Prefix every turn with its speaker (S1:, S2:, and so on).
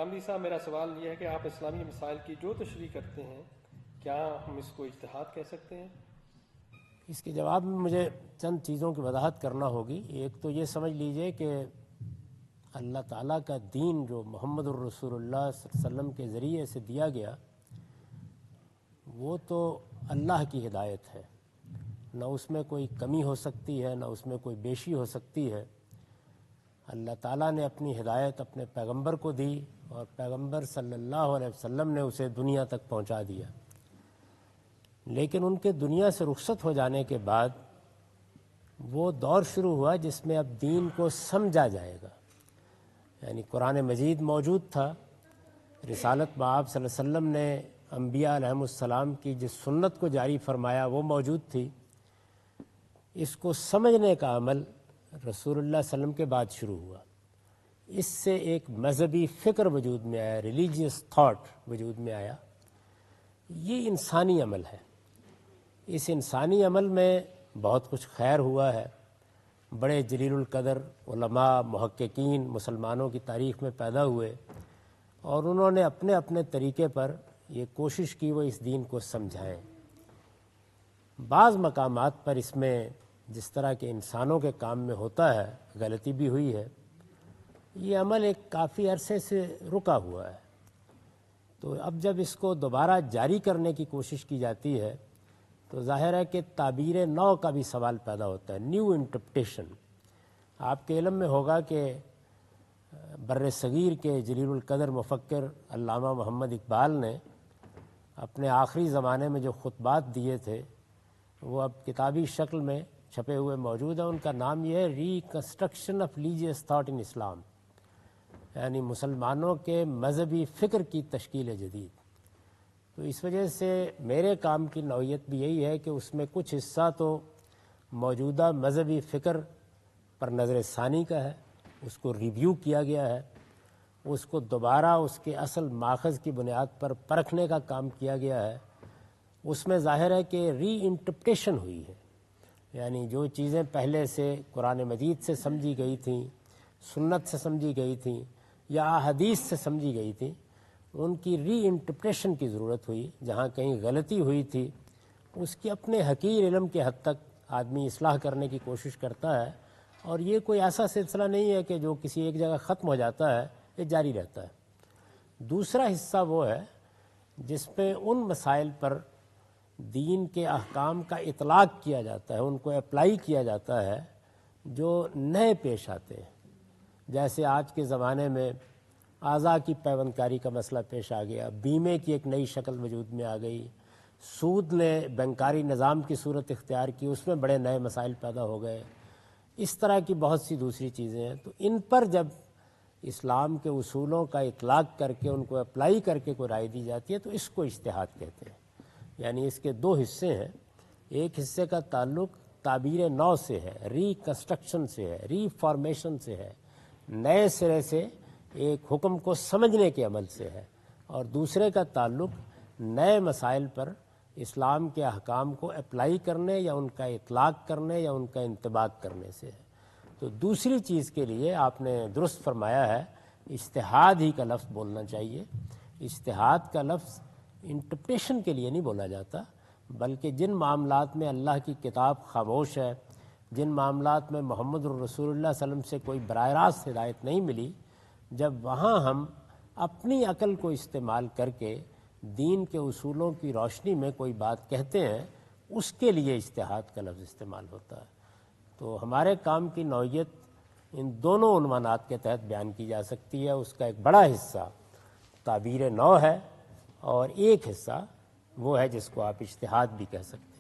S1: کاملی صاحب، میرا سوال یہ ہے کہ آپ اسلامی مسائل کی جو تشریح کرتے ہیں، کیا ہم اس کو اجتہاد کہہ سکتے ہیں؟
S2: اس کے جواب میں مجھے چند چیزوں کی وضاحت کرنا ہوگی۔ ایک تو یہ سمجھ لیجئے کہ اللہ تعالیٰ کا دین جو محمد الرسول اللہ صلی اللہ علیہ وسلم کے ذریعے سے دیا گیا، وہ تو اللہ کی ہدایت ہے، نہ اس میں کوئی کمی ہو سکتی ہے، نہ اس میں کوئی بیشی ہو سکتی ہے۔ اللہ تعالیٰ نے اپنی ہدایت اپنے پیغمبر کو دی اور پیغمبر صلی اللہ علیہ وسلم نے اسے دنیا تک پہنچا دیا۔ لیکن ان کے دنیا سے رخصت ہو جانے کے بعد وہ دور شروع ہوا جس میں اب دین کو سمجھا جائے گا۔ یعنی قرآن مجید موجود تھا، رسالت بآب صلی اللہ علیہ وسلم نے انبیاء علیہم السلام کی جس سنت کو جاری فرمایا وہ موجود تھی۔ اس کو سمجھنے کا عمل رسول اللہ صلی اللہ علیہ وسلم کے بعد شروع ہوا۔ اس سے ایک مذہبی فکر وجود میں آیا، ریلیجیس تھاٹ وجود میں آیا۔ یہ انسانی عمل ہے۔ اس انسانی عمل میں بہت کچھ خیر ہوا ہے۔ بڑے جلیل القدر علماء محققین مسلمانوں کی تاریخ میں پیدا ہوئے اور انہوں نے اپنے اپنے طریقے پر یہ کوشش کی وہ اس دین کو سمجھائیں۔ بعض مقامات پر اس میں جس طرح کے انسانوں کے کام میں ہوتا ہے غلطی بھی ہوئی ہے۔ یہ عمل ایک کافی عرصے سے رکا ہوا ہے، تو اب جب اس کو دوبارہ جاری کرنے کی کوشش کی جاتی ہے تو ظاہر ہے کہ تعبیر نو کا بھی سوال پیدا ہوتا ہے، نیو انٹرپریٹیشن۔ آپ کے علم میں ہوگا کہ بر صغیر کے جلیل القدر مفکر علامہ محمد اقبال نے اپنے آخری زمانے میں جو خطبات دیے تھے وہ اب کتابی شکل میں چھپے ہوئے موجود ہیں۔ ان کا نام یہ ہے reconstruction of religious thought in Islam, یعنی مسلمانوں کے مذہبی فکر کی تشکیل جدید۔ تو اس وجہ سے میرے کام کی نوعیت بھی یہی ہے کہ اس میں کچھ حصہ تو موجودہ مذہبی فکر پر نظر ثانی کا ہے، اس کو ریویو کیا گیا ہے، اس کو دوبارہ اس کے اصل ماخذ کی بنیاد پر پرکھنے کا کام کیا گیا ہے۔ اس میں ظاہر ہے کہ ری انٹرپریٹیشن ہوئی ہے، یعنی جو چیزیں پہلے سے قرآن مجید سے سمجھی گئی تھیں، سنت سے سمجھی گئی تھیں یا احادیث سے سمجھی گئی تھیں، ان کی ری انٹرپریٹیشن کی ضرورت ہوئی۔ جہاں کہیں غلطی ہوئی تھی اس کی اپنے حقیر علم کے حد تک آدمی اصلاح کرنے کی کوشش کرتا ہے، اور یہ کوئی ایسا سلسلہ نہیں ہے کہ جو کسی ایک جگہ ختم ہو جاتا ہے، یہ جاری رہتا ہے۔ دوسرا حصہ وہ ہے جس پہ ان مسائل پر دین کے احکام کا اطلاق کیا جاتا ہے، ان کو اپلائی کیا جاتا ہے جو نئے پیش آتے ہیں۔ جیسے آج کے زمانے میں اعضاء کی پیوند کاری کا مسئلہ پیش آ گیا، بیمے کی ایک نئی شکل وجود میں آ گئی، سود نے بینکاری نظام کی صورت اختیار کی، اس میں بڑے نئے مسائل پیدا ہو گئے۔ اس طرح کی بہت سی دوسری چیزیں ہیں۔ تو ان پر جب اسلام کے اصولوں کا اطلاق کر کے ان کو اپلائی کر کے کوئی رائے دی جاتی ہے تو اس کو اجتہاد کہتے ہیں۔ یعنی اس کے دو حصے ہیں، ایک حصے کا تعلق تعبیر نو سے ہے، ری کنسٹرکشن سے ہے، ری فارمیشن سے ہے، نئے سرے سے ایک حکم کو سمجھنے کے عمل سے ہے، اور دوسرے کا تعلق نئے مسائل پر اسلام کے احکام کو اپلائی کرنے یا ان کا اطلاق کرنے یا ان کا انطباق کرنے سے ہے۔ تو دوسری چیز کے لیے آپ نے درست فرمایا ہے، اجتہاد ہی کا لفظ بولنا چاہیے۔ اجتہاد کا لفظ انٹرپریشن کے لیے نہیں بولا جاتا، بلکہ جن معاملات میں اللہ کی کتاب خاموش ہے، جن معاملات میں محمد الرسول اللہ صلی اللہ علیہ وسلم سے کوئی براہ راست ہدایت نہیں ملی، جب وہاں ہم اپنی عقل کو استعمال کر کے دین کے اصولوں کی روشنی میں کوئی بات کہتے ہیں، اس کے لیے اجتہاد کا لفظ استعمال ہوتا ہے۔ تو ہمارے کام کی نوعیت ان دونوں عنوانات کے تحت بیان کی جا سکتی ہے۔ اس کا ایک بڑا حصہ تعبیر نو ہے اور ایک حصہ وہ ہے جس کو آپ اجتہاد بھی کہہ سکتے ہیں۔